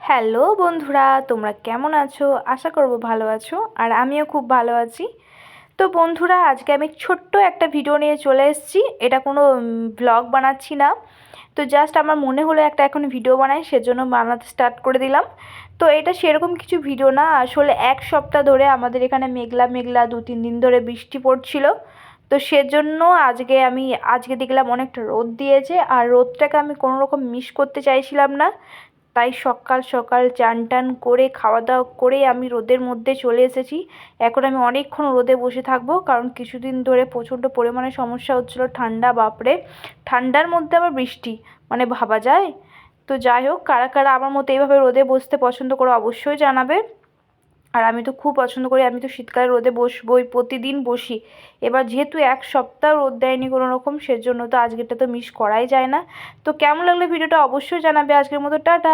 Hello বন্ধুরা, তোমরা কেমন আছো? আশা করব ভালো আছো, আর আমিও খুব ভালো আছি। তো বন্ধুরা, আজকে আমি ছোট্ট একটা ভিডিও নিয়ে চলে এসেছি। এটা কোনো ব্লগ বানাচ্ছি না, তো জাস্ট আমার মনে হলো একটা এখন ভিডিও বানাই, সেজন্য বানাতে স্টার্ট করে দিলাম। তো এটা সেরকম কিছু ভিডিও না, আসলে এক সপ্তাহ ধরে আমাদের এখানে মেঘলা মেঘলা 2-3 দিন ধরে বৃষ্টি পড়ছিল। তো সেজন্য আজকে দেখলাম অনেকটা রোদ দিয়েছে, আর রোদটাকে আমি কোনো রকম মিস করতে চাইছিলাম না। তাই সকাল সকাল চান টান করে খাওয়া দাওয়া করে আমি রোদের মধ্যে চলে এসেছি। এখন আমি অনেকক্ষণ রোদে বসে থাকবো, কারণ কিছুদিন ধরে প্রচণ্ড পরিমাণে সমস্যা হচ্ছিল, ঠান্ডা, বাপরে! ঠান্ডার মধ্যে আবার বৃষ্টি, মানে ভাবা যায়? তো যাই হোক, কারা কারা আমার মতো এইভাবে রোদে বসতে পছন্দ করো অবশ্যই জানাবে। আর আমি তো খুব পছন্দ করি, আমি তো শীতকালে রোদে বসবই, প্রতিদিন বসি। এবার যেহেতু এক সপ্তাহ রোদ দেয়নি কোনো রকম, সেজন্য তো আজকেরটা তো মিস করাই যায় না। তো কেমন লাগলো ভিডিওটা অবশ্যই জানাবে। আজকের মতো টাটা।